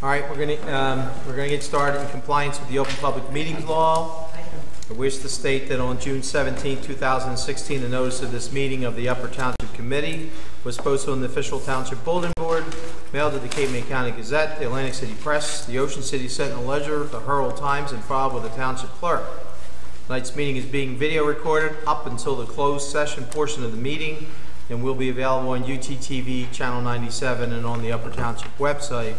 All right, we're gonna get started in compliance with the Open Public Meetings Law. I wish to state that on June 17, 2016, the notice of this meeting of the Upper Township Committee was posted on the official Township Bulletin Board, mailed to the Cape May County Gazette, the Atlantic City Press, the Ocean City Sentinel Ledger, the Herald Times, and filed with the Township Clerk. Tonight's meeting is being video recorded up until the closed session portion of the meeting and will be available on UTTV Channel 97 and on the Upper Township website.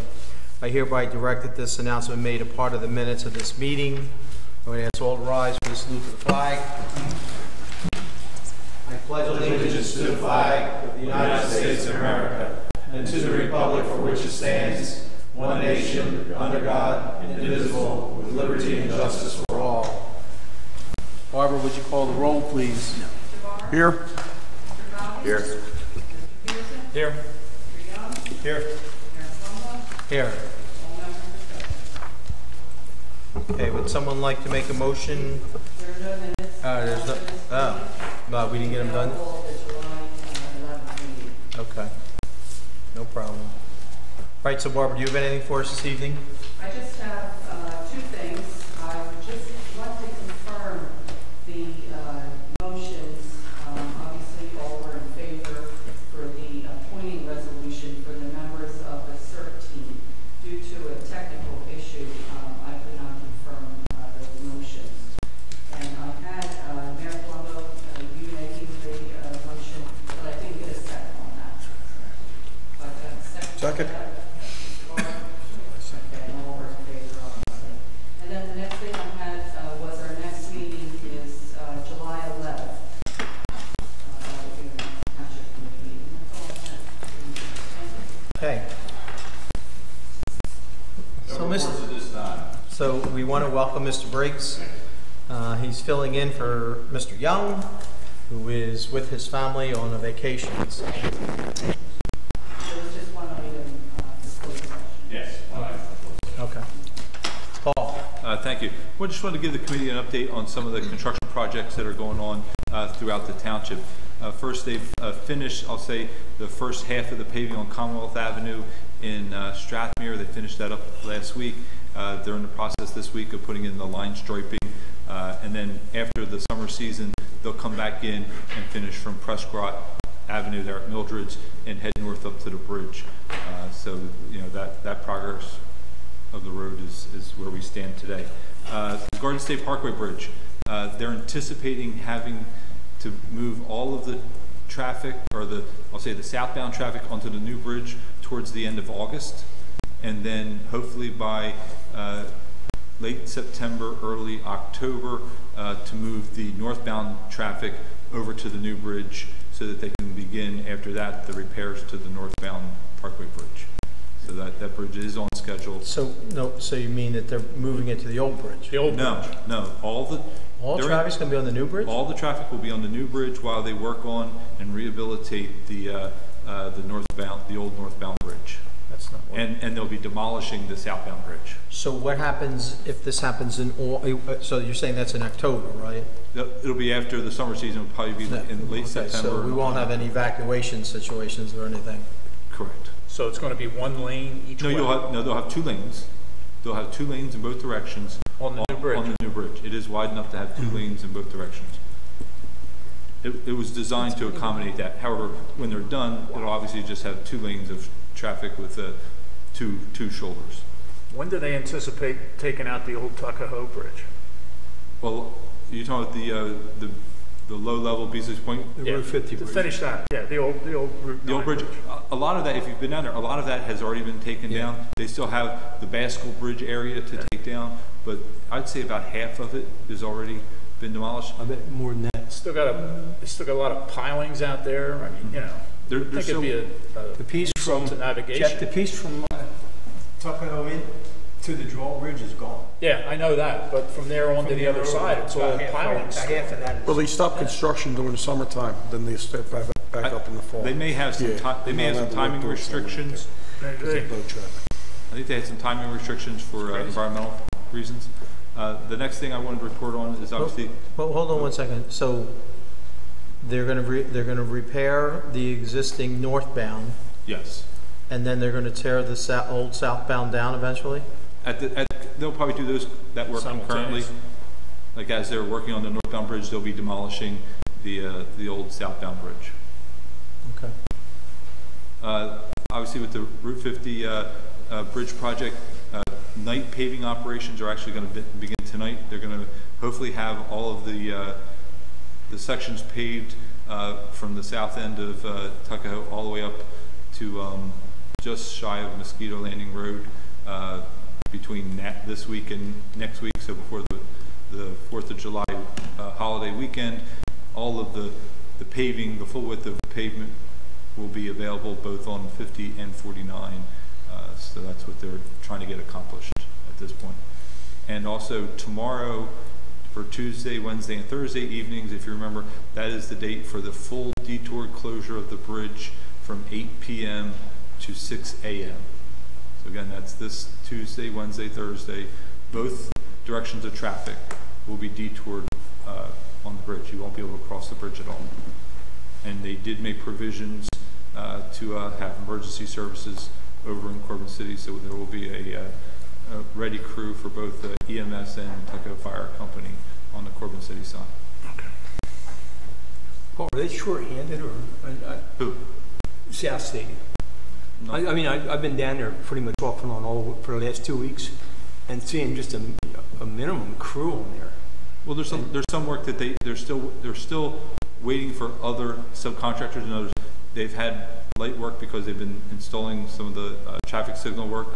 I hereby direct that this announcement made a part of the minutes of this meeting. I would ask all to rise for the salute to the flag. I pledge allegiance to the flag of the United States of America and to the republic for which it stands, one nation, under God, indivisible, with liberty and justice for all. Barbara, would you call the roll, please? Here. Here. Here. Here. Here. Okay, would someone like to make a motion? There's no, we didn't get them done? Okay, no problem. Right, so Barbara, do you have anything for us this evening? I just have two things. I would just like to confirm the motions. Obviously, all were in favor for the appointing resolution for the members of the CERT team. Due to a technical issue, I could not confirm those motions. And I had Mayor Palumbo, you making the motion, but I didn't get a second on that. But second. And then the next thing I had was our next meeting is July 11th. Okay. So we want to welcome Mr. Briggs. He's filling in for Mr. Young, who is with his family on a vacation. Okay. Paul. Thank you. I just wanted to give the committee an update on some of the construction projects that are going on throughout the township. First, they've finished, I'll say, the first half of the paving on Commonwealth Avenue in Strathmere. They finished that up last week. They're in the process this week of putting in the line striping. And then after the summer season, they'll come back in and finish from Prescott Avenue there at Mildred's and head north up to the bridge. So, you know, that progress of the road is where we stand today. The Garden State Parkway Bridge, they're anticipating having to move all of the traffic, or I'll say the southbound traffic, onto the new bridge towards the end of August, and then hopefully by late September, early October, to move the northbound traffic over to the new bridge so that they can begin after that the repairs to the northbound Parkway Bridge. So that bridge is on schedule. So you mean that they're moving it to the old bridge? The old bridge. No. All traffic's going to be on the new bridge? All the traffic will be on the new bridge while they work on and rehabilitate the old northbound bridge. That's not. And they'll be demolishing the southbound bridge. So what happens if this happens in so you're saying that's in October, right? It'll be after the summer season. It'll probably be in late September. So we won't have any evacuation situations or anything. Correct. So it's going to be one lane each way? They'll have two lanes. They'll have two lanes in both directions. On the new bridge? On the new bridge. It is wide enough to have two lanes in both directions. It was designed to accommodate that. However, when they're done, it'll obviously just have two lanes of traffic with two shoulders. When do they anticipate taking out the old Tuckahoe Bridge? Well, you're talking about the low-level Beasley's Point? Yeah, Route 50 to bridge. finish that. Yeah, the old bridge. A lot of that, if you've been down there, a lot of that has already been taken down. They still have the Baskel Bridge area to take down, but I'd say about half of it has already been demolished. I bet more than that. It's still got a lot of pilings out there. I mean, you know, I think it'd be the piece from navigation. Jeff, the piece from Tuckahoe in to the drawbridge is gone. Yeah, I know that, but from there on to the other side, it's all pilings. Half of that. Well, they stop construction during the summertime, then they step back up in the fall. They may have some timing restrictions. Maybe. I think they had some timing restrictions for environmental reasons. The next thing I wanted to report on is obviously. Well, hold on one second. So they're going to repair the existing northbound. Yes. And then they're going to tear the old southbound down eventually? They'll probably do that work concurrently. Like as they're working on the northbound bridge, they'll be demolishing the old southbound bridge. Okay. Obviously with the Route 50 bridge project, night paving operations are actually going to begin tonight. They're going to hopefully have all of the sections paved from the south end of Tuckahoe all the way up to just shy of Mosquito Landing Road between this week and next week, so before the 4th of July holiday weekend. All of the paving, the full width of pavement will be available both on 50 and 49. So that's what they're trying to get accomplished at this point. And also tomorrow, for Tuesday, Wednesday, and Thursday evenings, if you remember, that is the date for the full detour closure of the bridge from 8 p.m. to 6 a.m. So again, that's this Tuesday, Wednesday, Thursday. Both directions of traffic will be detoured on the bridge. You won't be able to cross the bridge at all. And they did make provisions to have emergency services over in Corbin City, so there will be a ready crew for both the EMS and Tuckahoe Fire Company on the Corbin City side. Okay. Paul, are they short-handed or? Who? South State. No. I mean, I've been down there pretty much off and on all for the last 2 weeks, and seeing just a minimum crew on there. Well, there's some work that they're still waiting for other subcontractors and others. They've had light work because they've been installing some of the traffic signal work.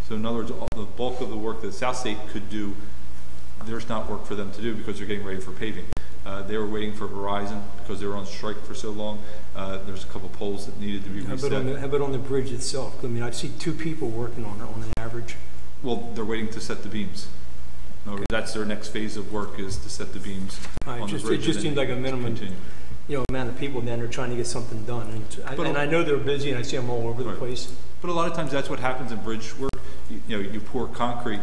So in other words, the bulk of the work that South State could do, there's not work for them to do because they're getting ready for paving. They were waiting for Verizon because they were on strike for so long. There's a couple poles that needed to be reset. How about on the bridge itself? I mean, I see 2 people working on it on an average. Well, they're waiting to set the beams. In other words, that's their next phase of work, is to set the beams on the bridge. It just seems like a minimum amount of people down there trying to get something done. And I know they're busy, and I see them all over the place. But a lot of times that's what happens in bridge work. You pour concrete.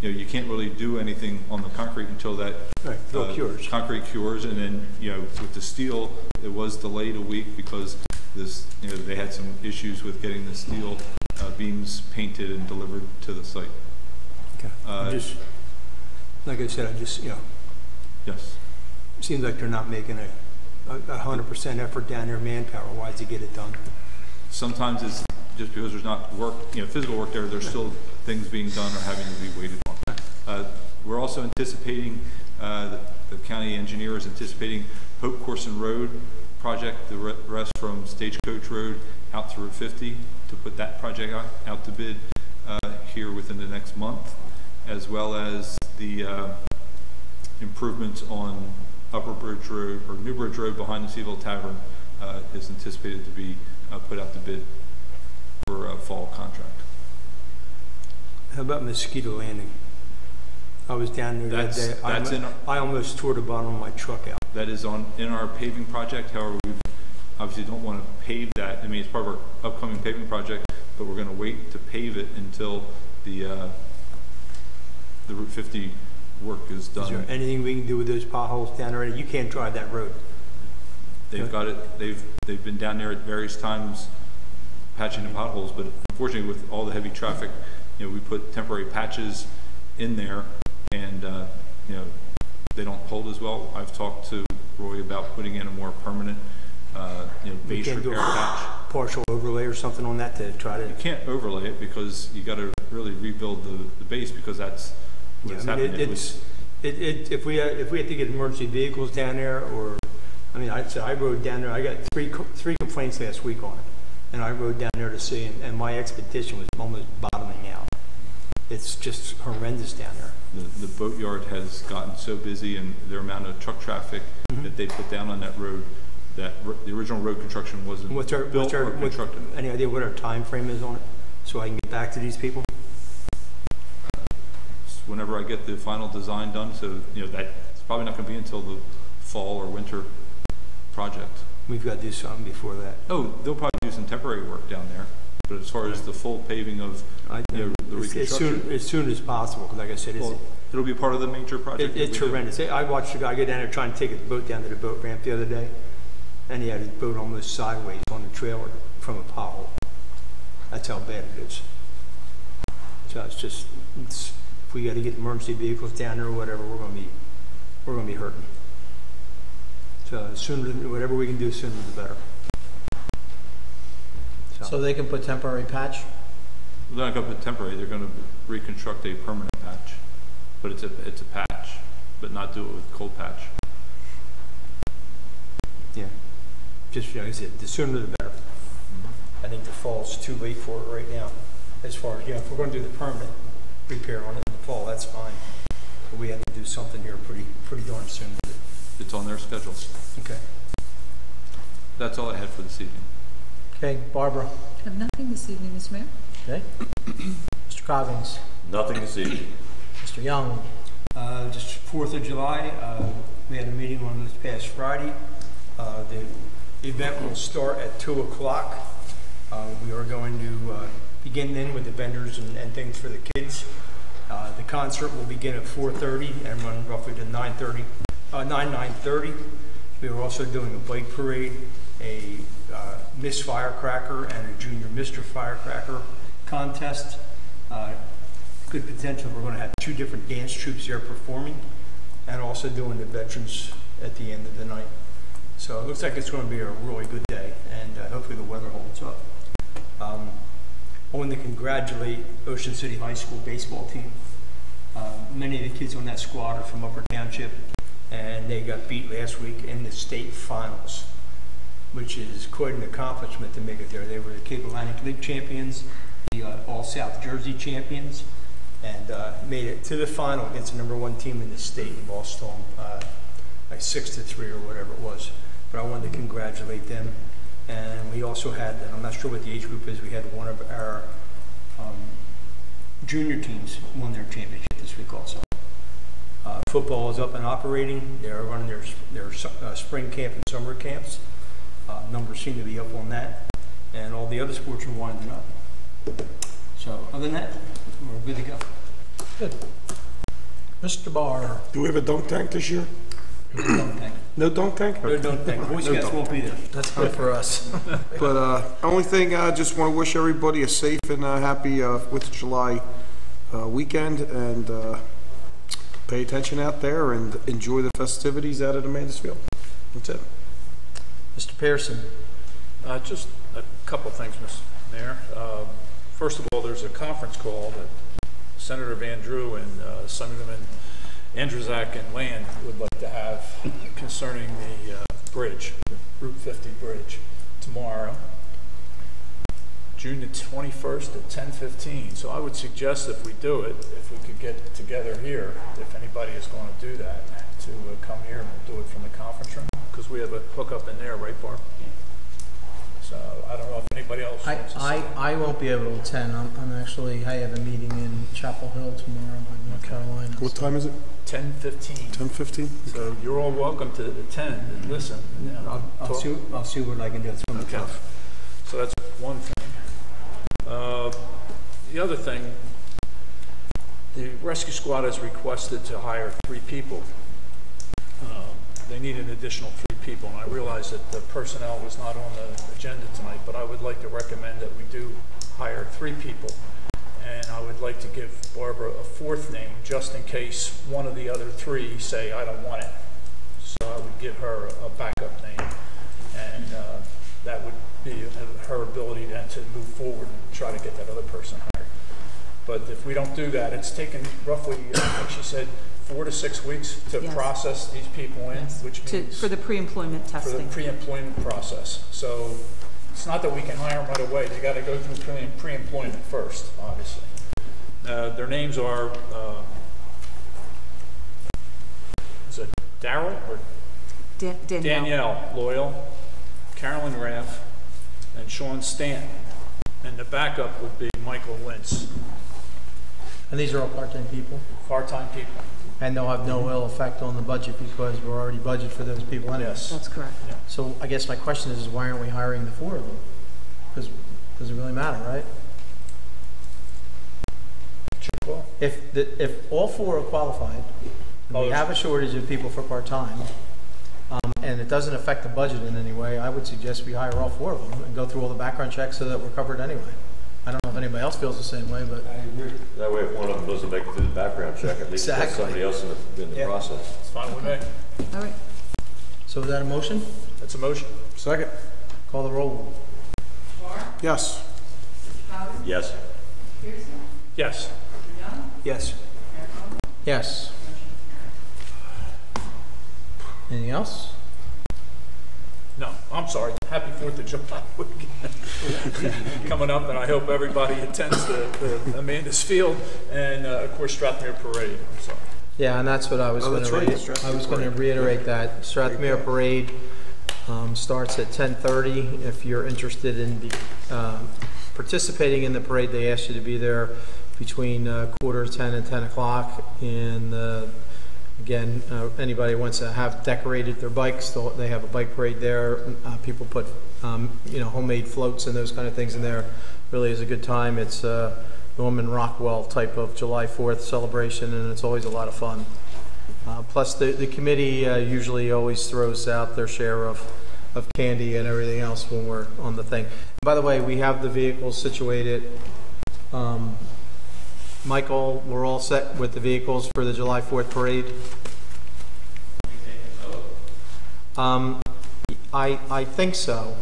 You can't really do anything on the concrete until that cures. Concrete cures, and then with the steel, it was delayed a week because they had some issues with getting the steel beams painted and delivered to the site. Okay. Like I said, Yes. Seems like they're not making a 100% effort down there manpower-wise to get it done. Sometimes it's just because there's not work, physical work there. There's still things being done or having to be waited on. We're also anticipating, the county engineer is anticipating Hope Corson Road project, the rest from Stagecoach Road out to Route 50, to put that project out to bid here within the next month, as well as the improvements on Upper Bridge Road or New Bridge Road behind the Seaville Tavern is anticipated to be put out to bid for a fall contract. How about Mosquito Landing? I was down there that day. I almost tore the bottom of my truck out. That is in our paving project. However, we obviously don't want to pave that. I mean, it's part of our upcoming paving project, but we're going to wait to pave it until the Route 50 work is done. Is there anything we can do with those potholes down there? You can't drive that road. They've got it. They've been down there at various times patching the potholes, but unfortunately, with all the heavy traffic, we put temporary patches in there, and they don't hold as well. I've talked to Roy about putting in a more permanent base repair patch. Partial overlay or something on that to try to. You can't overlay it because you got to really rebuild the base, because that's what's happening. If we had to get emergency vehicles down there, or I rode down there. I got three complaints last week on it, and I rode down there to see, and my expedition was almost bottoming out. It's just horrendous down there. The boat yard has gotten so busy, and their amount of truck traffic that they put down on that road, that the original road construction wasn't built or constructed. Any idea what our time frame is on it, so I can get back to these people? Whenever I get the final design done, so that's probably not going to be until the fall or winter project. We've got to do something before that. Oh, they'll probably do some temporary work down there, but as far as the full paving of the reconstruction, as soon as possible, because like I said, it'll be part of the major project. It's horrendous. I watched a guy go down there trying to take his boat down to the boat ramp the other day, and he had his boat almost sideways on the trailer from a pothole. That's how bad it is. So if we got to get emergency vehicles down there or whatever, we're gonna be hurting. So sooner, whatever we can do sooner the better. So they can put temporary patch? They're not gonna put temporary, they're gonna reconstruct a permanent patch. But it's a patch, but not do it with cold patch. Yeah. Just like I said, the sooner the better. I think the fall's too late for it right now. As far as, if we're going to do the permanent repair on it in the fall, that's fine. But we have to do something here pretty darn soon with it. It's on their schedule. Okay. That's all I had for this evening. Okay, Barbara. I have nothing this evening, Mr. Mayor. Okay. Mr. Coggins. Nothing this evening. Mr. Young. Just 4th of July, we had a meeting on this past Friday. The event will start at 2 o'clock. We are going to begin then with the vendors and things for the kids. The concert will begin at 4:30 and run roughly to 9:30. We are also doing a bike parade, a Miss Firecracker and a Junior Mr. Firecracker contest. Good potential. We're going to have 2 different dance troupes there performing, and also doing the veterans at the end of the night. So it looks like it's going to be a really good day, and hopefully the weather holds up. I wanted to congratulate Ocean City High School baseball team. Many of the kids on that squad are from Upper Township, and they got beat last week in the state finals, which is quite an accomplishment to make it there. They were the Cape Atlantic League champions, the All-South Jersey champions, and made it to the final against the #1 team in the state and lost them like 6-3 or whatever it was. But I wanted to congratulate them. And we also had, and I'm not sure what the age group is, we had one of our junior teams won their championship this week also. Football is up and operating. They're running their spring camp and summer camps. Numbers seem to be up on that. And all the other sports are winding up. So other than that, we're good to go. Good. Mr. Barr. Do we have a dunk tank this year? Dunk tank. No dunk tank? No dunk tank. Boy Scouts won't be there. That's good for us. But only thing, I just want to wish everybody a safe and happy 4th of July weekend, and pay attention out there and enjoy the festivities out at Amanda's Field. That's it. Mr. Pearson. Just a couple things, Mr. Mayor. First of all, there's a conference call that Senator Van Drew and Senatorman Andrzejak and Land would like to have concerning the bridge, the Route 50 bridge, tomorrow, June the 21st at 10:15. So I would suggest if we do it, if we could get together here, if anybody is going to do that, to come here and we'll do it from the conference room, because we have a hookup in there, right, Barb? So I don't know if anybody else wants to say. I won't be able to attend. I have a meeting in Chapel Hill tomorrow in North Carolina. What time is it? 10:15. 10:15? So you're all welcome to attend and listen. And, I'll see what I can do. It's going to be tough. So that's one thing. The other thing, the rescue squad has requested to hire 3 people. They need an additional 3 people, and I realize that the personnel was not on the agenda tonight, but I would like to recommend that we do hire 3 people. And I would like to give Barbara a 4th name, just in case one of the other 3 say, I don't want it. So I would give her a backup name, and that would be her ability then to move forward and try to get that other person hired. But if we don't do that, it's taken roughly, I think she said, 4 to 6 weeks to Yes. process these people in, Yes. which means For the pre-employment for the testing. pre-employment process. So it's not that we can hire them right away. They got to go through pre-employment first, obviously. Their names are, is it Darrell or Danielle Loyal, Carolyn Raff, and Sean Stanton. And the backup would be Michael Lintz. And these are all part-time people? Part-time people. And they'll have no ill effect on the budget because we're already budgeted for those people anyway. Yes. That's correct. So I guess my question is why aren't we hiring the 4 of them? Because does it really matter, right? Well, If all 4 are qualified, and we have a shortage of people for part-time, and it doesn't affect the budget in any way, I would suggest we hire all 4 of them and go through all the background checks so that we're covered anyway. I if anybody else feels the same way, but. I agree. That way, if one of them doesn't make it through the background check, at least there's Exactly. somebody else in the Yeah. process. It's fine with me. All right. So is that a motion? That's a motion. Second. Call the roll. Barr, Yes. Mr. Cobbins, Yes. Pearson, Yes. Mr. Young, Yes. Mayor Plummer, Yes. motion carries. Anything else? No, I'm sorry. Happy 4th of July weekend coming up, and I hope everybody attends the Amanda's Field and, of course, Strathmere Parade. I'm sorry. Yeah, and that's what I was Oh, going that's to right, read. the Strathmere I was going to Parade. reiterate that. Strathmere Parade starts at 10:30. If you're interested in participating in the parade, they ask you to be there between 9:45 and 10 o'clock. And again, anybody wants to have decorated their bikes, they have a bike parade there. People put homemade floats and those kind of things in there. Really is a good time. It's Norman Rockwell type of July 4th celebration, and it's always a lot of fun. Plus, the committee usually always throws out their share of candy and everything else when we're on the thing. And by the way, we have the vehicles situated. Michael, we're all set with the vehicles for the July 4th parade? I think so.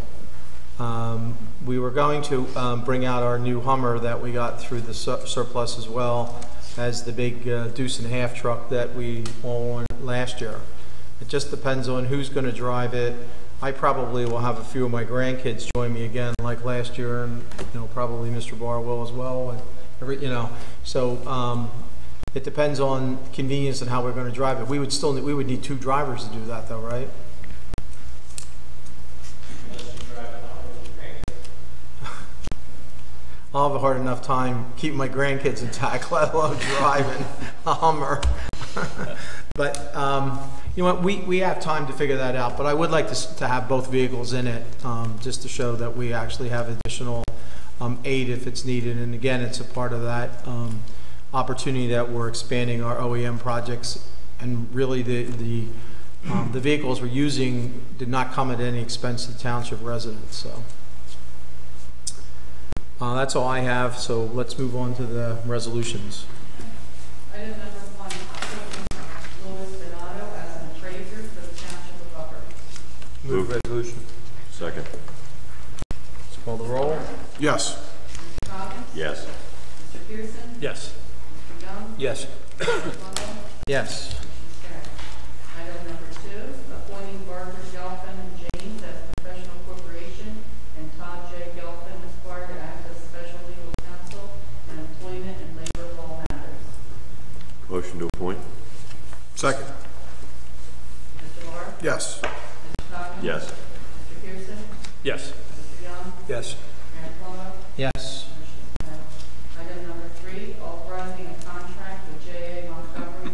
We were going to bring out our new Hummer that we got through the surplus, as well as the big deuce and a half truck that we won last year. It just depends on who's going to drive it. I probably will have a few of my grandkids join me again like last year, and probably Mr. Barr will as well, and so it depends on convenience and how we're going to drive it. We would need 2 drivers to do that, though, right? I'll have a hard enough time keeping my grandkids intact, let alone driving a Hummer. But you know what? We have time to figure that out. But I would like to have both vehicles in it, just to show that we actually have additional aid if it's needed. And again, it's a part of that opportunity that we're expanding our OEM projects. And really, the vehicles we're using did not come at any expense to township residents. So that's all I have. So let's move on to the resolutions. Item number 1, appointing Louis Donato as an appraiser for the Township of Buffer. Move resolution. Second. Let's call the roll. Yes. Mr. Cobbins, Yes. Mr. Pearson, Yes. Mr. Young, Yes. Mr. Plummer, Yes. Item number 2, appointing Barbara Gelfen James as professional corporation and Todd J. Gelfen Esquire to act as special legal counsel in employment and labor law matters. Motion to appoint? Second. Mr. Barr? Yes. Mr. Cobbins? Yes. Mr. Pearson? Yes. Mr. Young? Yes. Mayor Plummer? Yes. Motion carries. Item number 3, authorizing a contract with J.A. Montgomery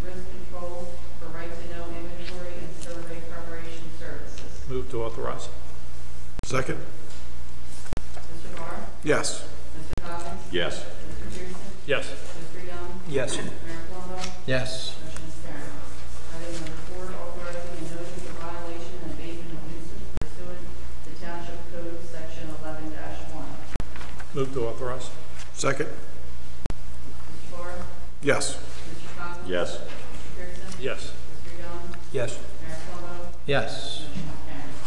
Risk Control for right-to-know inventory and survey preparation services. Move to authorize. Second. Mr. Barr? Yes. Mr. Cobbins? Yes. Mr. Pearson? Yes. Mr. Young? Yes. Mayor Plummer? Yes. Motion is carried. Item number 4, authorizing a notice of violation and abatement of nuisance pursuant to Township Code Section 11-1. Move to authorize. Second. Mr. Barr? Yes. Mr. Cobbins? Yes. Mr. Pearson? Yes. Mr. Young? Yes. Mayor Plummer? Yes. Motion carries.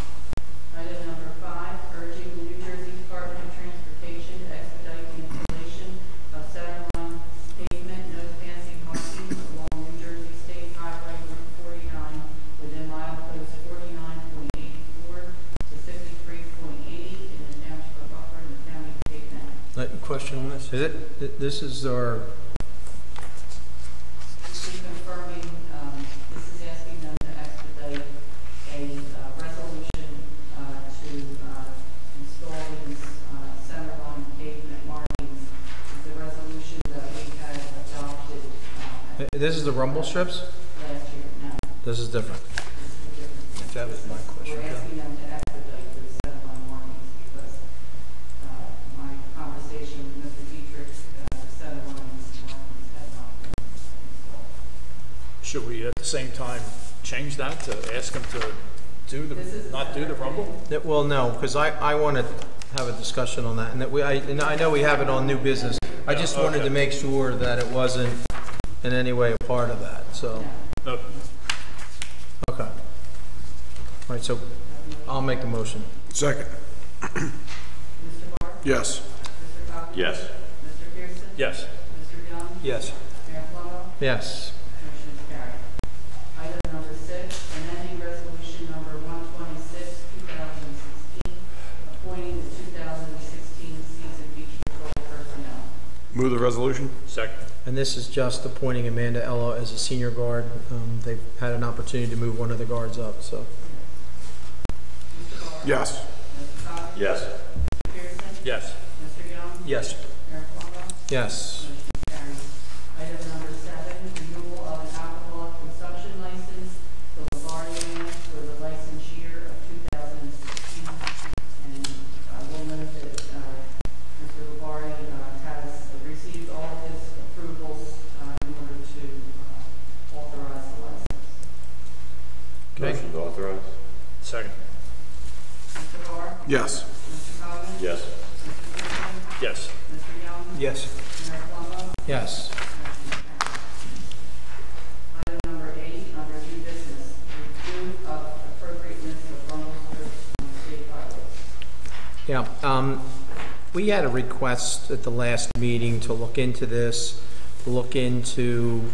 Item number 5, urging the New Jersey Department of Transportation to expedite the installation of centerline pavement, no passing markings along New Jersey State Highway 149 within milepost 49.84 to 53.80 in the Township of Buffer and the County of Cape May. Question on this? Is it? This is our. This is confirming, this is asking them to expedite a resolution to install these centerline pavement markings. It's a resolution that we had adopted This is the rumble strips. last year. No, This is different. this is a different. That was my question. We're asking them to expedite those centerline markings because my conversation with Mr. Dietrich, the centerline markings had not been installed. Should we at the same time change that to ask them to do This is the, a not do the separate rumble? Well, no, because I want to have a discussion on that, and that and I know we have it on new business. I just wanted to make sure that it wasn't in any way a part of that, so. Okay. Okay. All right, so I'll make the motion. Second. Mr. Barr? Yes. Mr. Cox? Yes. Mr. Pearson? Yes. Mr. Young? Yes. Mayor Plummer? Yes. Motion is carried. Item number 6, amending resolution number 126, 2016, appointing the 2016 season beach patrol personnel. Move the resolution? Second. And this is just appointing Amanda Ello as a senior guard. They've had an opportunity to move one of the guards up, so. Mr. Barr? Yes. Mr. Cox? Yes. Mr. Pearson? Yes. Mr. Young? Yes. Mayor Plummer? Yes. Motion carries. Item number 7, renewal of an alcoholic consumption license for Bavarian for the license year of 2016. And I will note that Mr. Bavarian has received all of his approvals in order to authorize the license. Okay. Motion to authorize? Second. Mr. Barr? Yes. Mr. Collins? Yes. Mr. Pearson? Yes. Mr. Young? Yes. Mayor Plummer? Yes. Item number 8, under new business, review of appropriateness of rumble strips on state highways. Yeah, we had a request at the last meeting to look into this, to look into,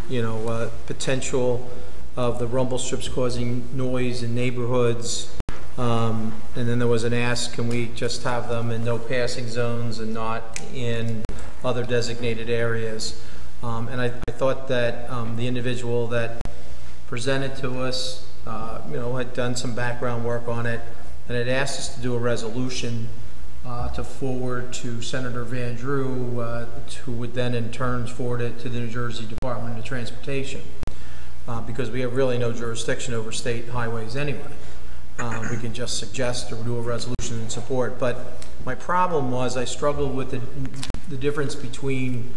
potential of the rumble strips causing noise in neighborhoods. And then there was an ask, can we just have them in no passing zones and not in other designated areas? And I thought that the individual that presented to us, had done some background work on it, and had asked us to do a resolution to forward to Senator Van Drew, who would then in turn forward it to the New Jersey Department of Transportation, because we have really no jurisdiction over state highways anyway. We can just suggest or do a resolution in support. But my problem was I struggled with the difference between,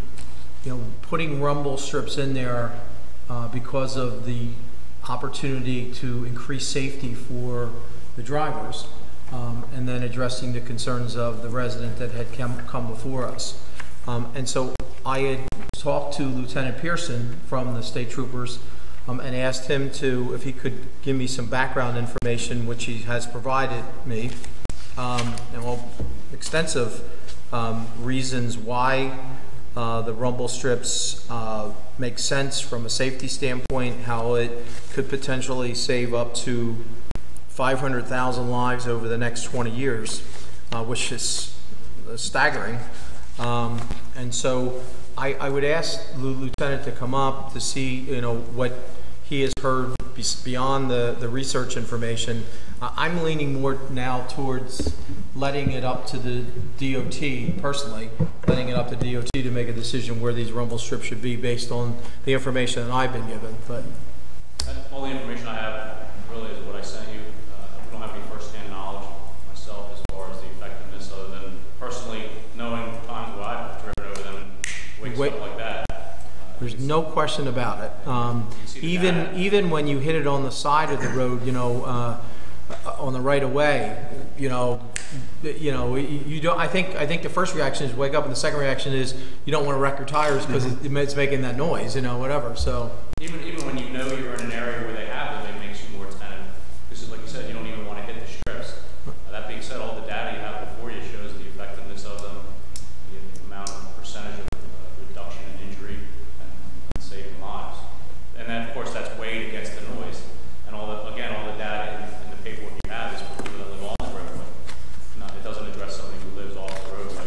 putting rumble strips in there because of the opportunity to increase safety for the drivers, and then addressing the concerns of the resident that had come before us. And so I had talked to Lieutenant Pearson from the state troopers and asked him if he could give me some background information, which he has provided me, extensive reasons why the rumble strips make sense from a safety standpoint, how it could potentially save up to 500,000 lives over the next 20 years, which is staggering. And so I would ask the lieutenant to come up to see, what he has heard beyond the research information. I'm leaning more now towards letting it up to the DOT, personally, letting it up to DOT to make a decision where these rumble strips should be based on the information that I've been given. But all the information I have really is what I sent you. I don't have any first-hand knowledge myself as far as the effectiveness, other than personally knowing times where I've driven over them and stuff like that. There's no question about it. Even when you hit it on the side of the road, on the right of way, you don't. I think the first reaction is wake up, and the second reaction is you don't want to wreck your tires because it's making that noise, whatever. So even when you know you're in an area where they have them, it makes you more attentive. This is like you said, you don't even want to hit the strips. That being said, all the data you have before you shows the effectiveness of them, the amount of percentage of reduction in injury and saving lives. And then of course that's weighed against the noise. And all the data and the paperwork you have is for people that live on the roadway. It doesn't address somebody who lives off the roadway.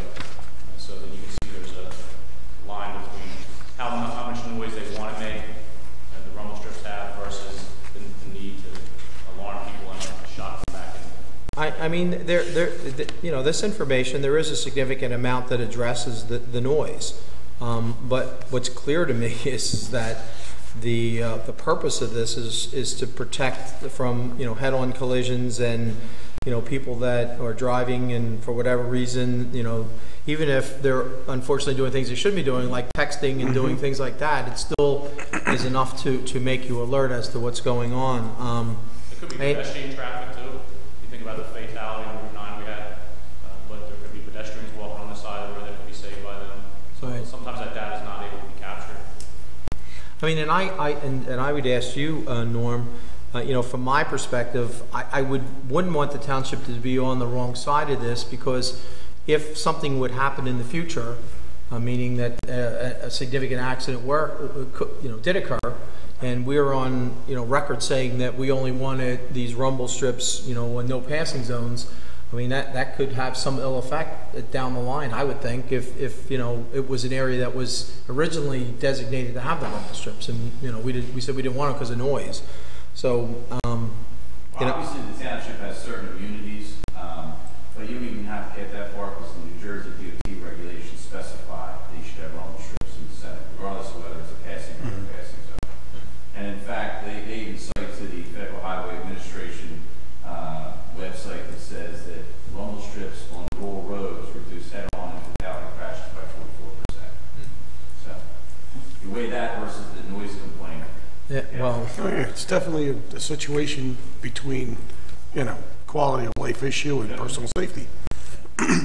So then you can see there's a line between how much noise they want to make, the rumble strips have, versus the need to alarm people and shock them back in. I mean, this information, there is a significant amount that addresses the noise. But what's clear to me is that the purpose of this is to protect from head-on collisions and people that are driving and for whatever reason even if they're unfortunately doing things they shouldn't be doing, like texting and doing things like that, it still is enough to make you alert as to what's going on. It could be pedestrian traffic too. You think about the fatality on Route 9 we had, but there could I mean, and I would ask you, Norm, you know, from my perspective, I wouldn't want the township to be on the wrong side of this, because if something would happen in the future, meaning that a significant accident did occur, and we're on, you know, record saying that we only wanted these rumble strips, you know, and no passing zones, I mean, that could have some ill effect down the line, I would think, if you know, it was an area that was originally designated to have the rumble strips, and, you know, we said we didn't want it because of noise. So, you know, obviously the township has certain immunities, but you don't even have to get that far, because the New Jersey DOT regulations specify that you should have rumble strips in the center, regardless of whether it's a passing or a passing zone. And in fact, they even cite to the Federal Highway Administration website that says that rumble strips on rural roads reduce head-on and fatality crashes by 44%. So you weigh that versus the noise complaint. yeah, well, It's definitely a situation between, you know, quality of life issue and personal safety.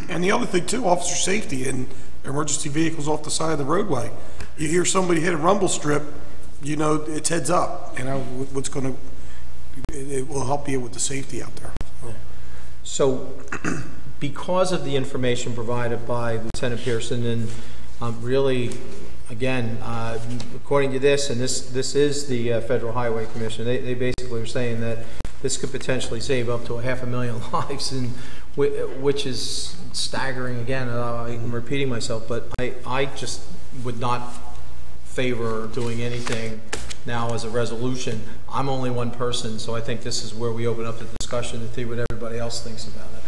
And the other thing too, officer safety and emergency vehicles off the side of the roadway. You hear somebody hit a rumble strip, you know, it's heads up, you know, it will help you with the safety out there. so because of the information provided by Lieutenant Pearson, and really, again, according to this, and this is the Federal Highway Commission, they basically are saying that this could potentially save up to 500,000 lives, and which is staggering. Again, I'm repeating myself, but I just would not favor doing anything now as a resolution. I'm only one person, so I think this is where we open up the discussion and see what everybody else thinks about it.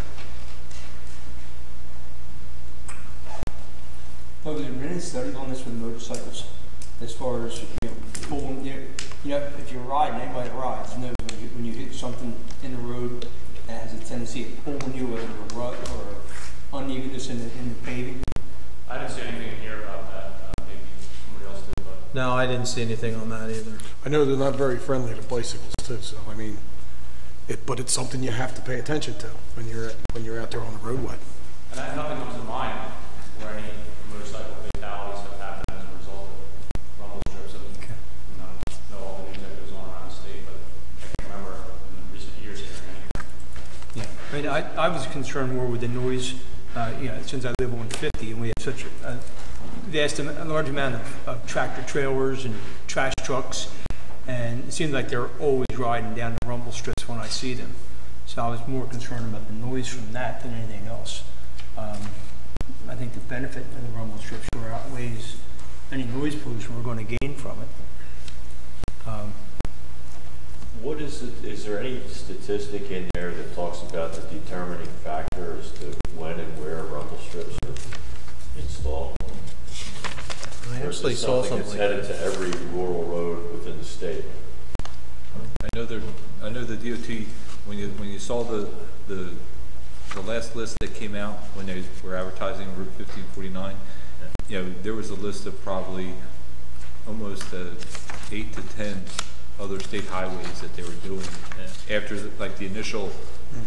Well, was there any studies on this with motorcycles? As far as, you know, pulling, you know, if you're riding, anybody that rides knows when you hit something in the road that has a tendency of pulling you, whether a rut or unevenness in the paving. I didn't see anything in here about that. Maybe somebody else did, but No, I didn't see anything on that either. I know they're not very friendly to bicycles too, so I mean, but it's something you have to pay attention to when you're out there on the roadway. and nothing comes to mind where any motorcycle fatalities have happened as a result of rumble strips. And know all the news that goes on around the state, but I can't remember in the recent years hearing anything. Yeah, I mean, I was concerned more with the noise, you know, since I live on 50 and we have such a large amount of tractor trailers and trash trucks, and it seems like they're always riding down the rumble strips when I see them. So I was more concerned about the noise from that than anything else. I think the benefit of the rumble strips sure outweighs any noise pollution we're going to gain from it. What is it, is there any statistic in there that talks about the determining factor as to when and where rumble strips are installed? I actually saw something that's like headed that. to every rural road within the state. I know the DOT, when you saw the last list that came out when they were advertising Route 1549, you know, there was a list of probably almost 8 to 10 other state highways that they were doing. After the initial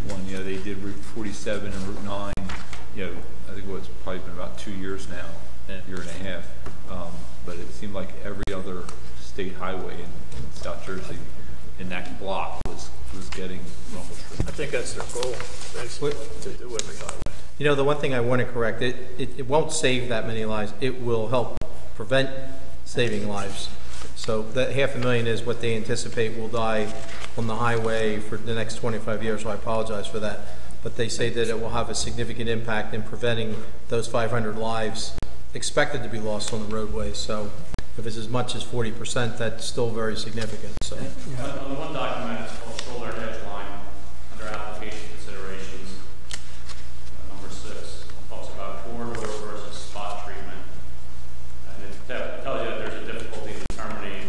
one, you know, they did Route 47 and Route 9, you know, I think it's probably been about 2 years now, a year and a half. But it seemed like every other state highway in South Jersey in that block was getting rumble strips. I think that's their goal, basically, to do every highway. You know, the one thing I want to correct, it won't save that many lives. It will help prevent saving lives. So that 500,000 is what they anticipate will die on the highway for the next 25 years, so I apologize for that. But they say that it will have a significant impact in preventing those 500 lives expected to be lost on the roadway. So if it's as much as 40%, that's still very significant. So. On the one document, it's called Shoulder Edge Line, under application considerations, number 6, it talks about corridor versus spot treatment. And it tells you that there's a difficulty determining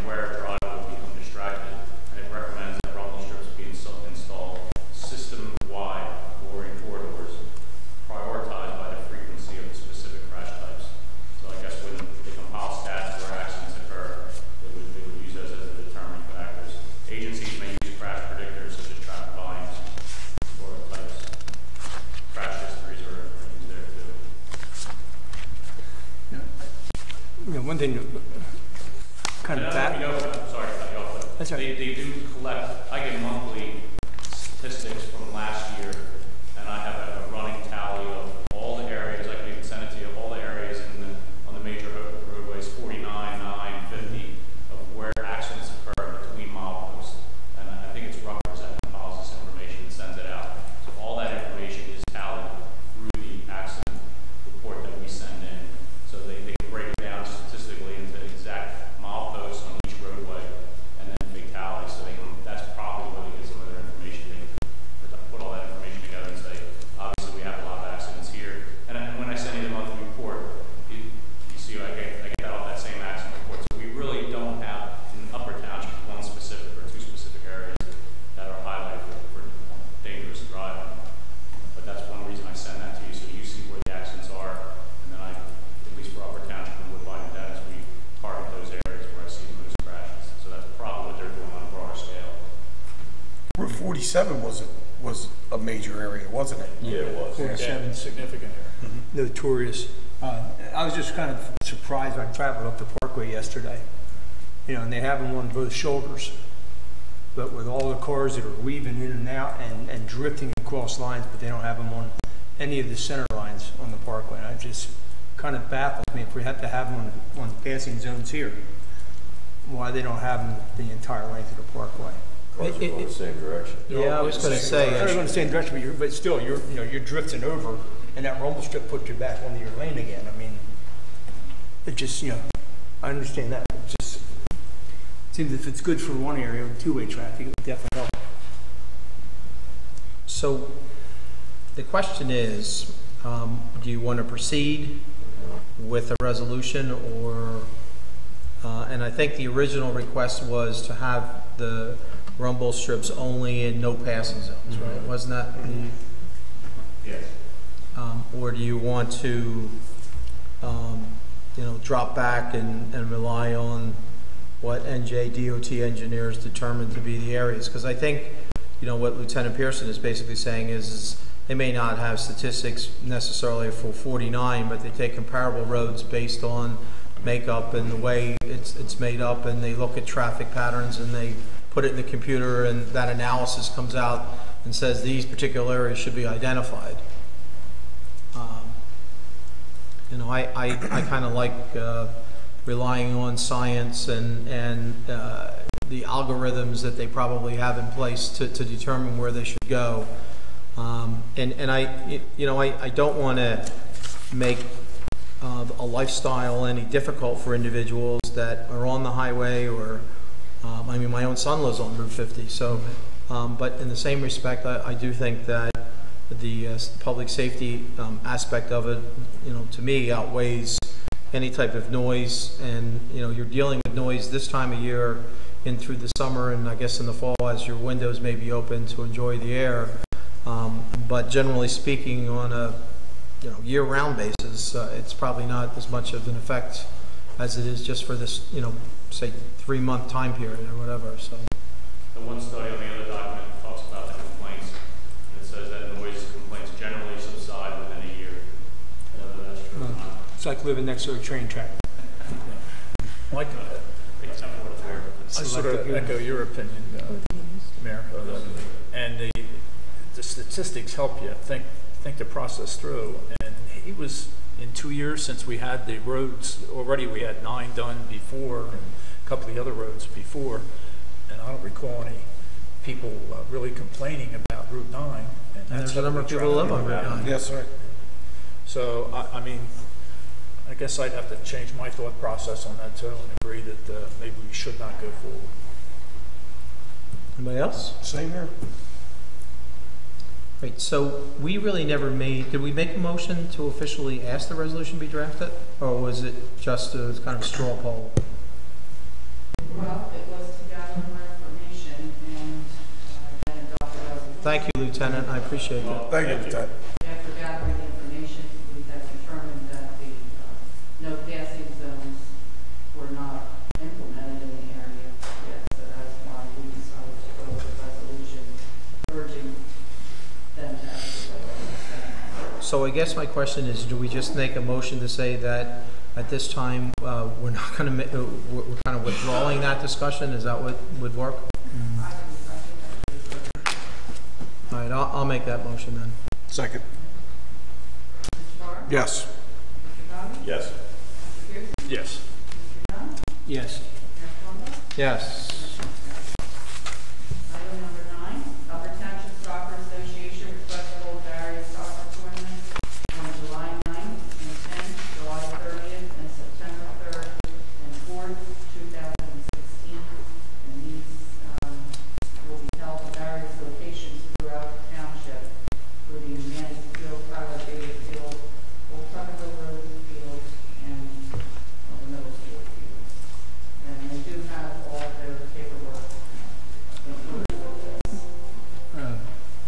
where a driver will become distracted, and it recommends that rumble strips be installed system-wide or in corridors, prioritized by the frequency of the specific crash types. So I guess when they compile stats where accidents occur, they would use those as the determining factors. Agencies may use crash predictors such as traffic volumes or types. Crash histories are used there too. You know, one thing kind And of I don't know if you know, I'm sorry to cut you off, but That's all right. they do collect, I get monthly statistics from last year, and I have a running tally of all the areas, I can even send it to you, all the areas on the major roadways, 49, 9, 50, of where accidents occur between mile posts. And I think it's Rutgers that compiles this information and sends it out. So all that information is tallied through the accident report that we send in. So they can break it down statistically into exact mile posts on each roadway and then fatalities. So that's probably where they get some of their information. They can put all that information together and say, obviously we have a lot of accidents here. And when I send you the monthly report, you see I get that off that same accident report. So we really don't have in Upper Township one specific or two specific areas that are highlighted for dangerous driving. But that's one reason I send that to you, so you see where the accidents are. And then at least for Upper Township and Woodbine and Dennis, we target those areas where I see the most crashes. So that's probably what they're doing on a broader scale. Route 47 was a major area, wasn't it? Yeah, it was. 47 Significant area. notorious. I was just kind of surprised. I traveled up the Parkway yesterday, and they have them on both shoulders. But with all the cars that are weaving in and out and drifting across lines, but they don't have them on any of the center lines on the Parkway. And it just kind of baffles me if we have to have them on passing zones here, why they don't have them the entire length of the Parkway. Cars are going the same direction. Yeah, I was going to say, They're going the same direction, but still, you're drifting over, and that rumble strip puts you back onto your lane again. I mean, it just, I understand that. It just seems if it's good for one area with two-way traffic, it would definitely help. so the question is, do you want to proceed with a resolution or, and I think the original request was to have the rumble strips only in no passing zones, right? Wasn't that the? Yes. Or do you want to, drop back and rely on what NJDOT engineers determine to be the areas? Because I think, what Lieutenant Pearson is basically saying is they may not have statistics necessarily for 49, but they take comparable roads based on makeup and the way it's made up, and they look at traffic patterns and they put it in the computer, and that analysis comes out and says these particular areas should be identified. I kind of like relying on science and the algorithms that they probably have in place to determine where they should go. I don't want to make a lifestyle any difficult for individuals that are on the highway or, my own son lives on Route 50, so, but in the same respect, I do think that the public safety aspect of it, to me outweighs any type of noise, and, you're dealing with noise this time of year in through the summer and I guess in the fall as your windows may be open to enjoy the air, but generally speaking on a year-round basis, it's probably not as much of an effect as it is just for this, say 3-month time period or whatever. So The one study on the other document talks about the complaints, and it says that noise complaints generally subside within a year. Whether that's true or not. It's like living next to a train track. Like, I sort of echo your opinion, Mayor. And the statistics help you think the process through. And he was, in 2 years since we had the roads, already we had 9 done before and a couple of the other roads before. And I don't recall any people really complaining about Route 9. And there's a number of people who live on Route 9. Yes, sir. So, I guess I'd have to change my thought process on that too and agree that maybe we should not go forward. Anybody else? Same here. Right, so we really never did we make a motion to officially ask the resolution be drafted? Or was it just a kind of straw poll? Well, it was to gather more information and then adopt a resolution. Thank you, Lieutenant, I appreciate that. Thank you, Lieutenant. After gathering the information, we have determined that the no passing zones were not implemented in the area yet, so that's why we decided to go with a resolution urging them to actually go. So I guess my question is, do we just make a motion to say that At this time, we're not going to, we're kind of withdrawing that discussion. Is that what would work? All right, I'll make that motion then. Second. Yes. Yes. Yes. Yes. Yes. Item number 9, Upper Township Soccer Association requests to hold various soccer tournaments on July 9th and 10th, July 30th, and September 3rd and 4th, 2016. And these will be held at various locations throughout the township, including Mansfield, Tyler Baker Field, Old Tuckerville Road Field, and the middle school fields. And they do have all their paperwork included with this.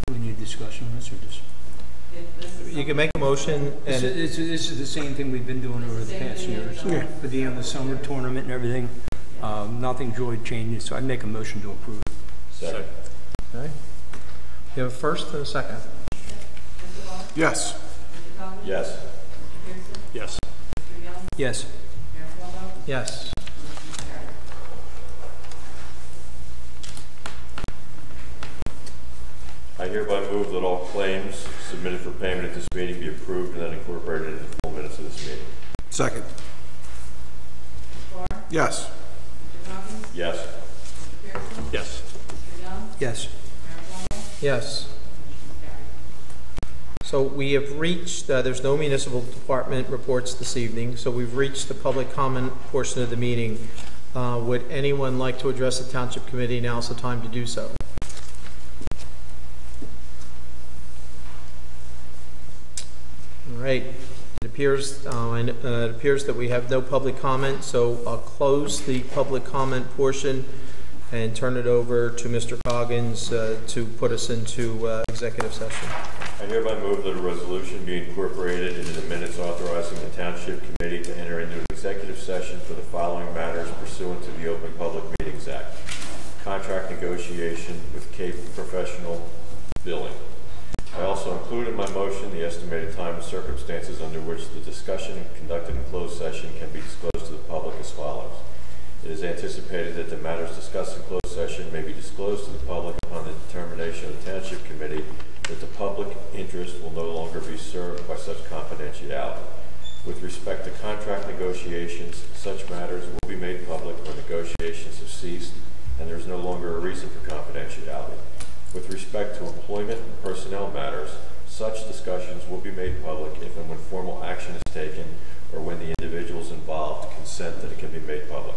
Do we need discussion on this or just? You can make a motion and This is the same thing we've been doing over the past years. For the summer tournament and everything. Nothing's really changing, so I make a motion to approve. Second. okay. You have a first and a second. Yes. Yes. Yes. Yes. Yes. I hereby move that all claims submitted for payment at this meeting be approved and then incorporated into the full minutes of this meeting. Second. Yes. Yes. Yes. Yes. Yes. So we have reached, there's no municipal department reports this evening, so we've reached the public comment portion of the meeting. Would anyone like to address the Township Committee? Now's the time to do so. All right. It appears that we have no public comment, so I'll close the public comment portion and turn it over to Mr. Coggins to put us into executive session. I hereby move that a resolution be incorporated into the minutes authorizing the Township Committee to enter into an executive session for the following matters pursuant to the Open Public Meetings Act. Contract negotiation with Cape Professional Billing. I also include in my motion the estimated time and circumstances under which the discussion conducted in closed session can be disclosed to the public as follows. It is anticipated that the matters discussed in closed session may be disclosed to the public upon the determination of the Township Committee that the public interest will no longer be served by such confidentiality. With respect to contract negotiations, such matters will be made public when negotiations have ceased and there is no longer a reason for confidentiality. With respect to employment and personnel matters, such discussions will be made public if and when formal action is taken or when the individuals involved consent that it can be made public.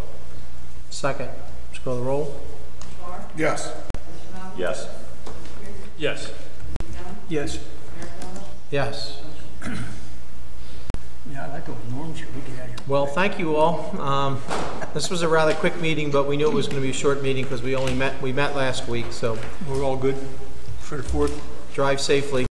Second. Let's call the roll. Yes. Yes. Yes. Yes. Yes. Yeah, I like those norms here. We get out of here. Well, thank you all. This was a rather quick meeting, but we knew it was going to be a short meeting because we met last week, so We're all good for the 4th. drive safely.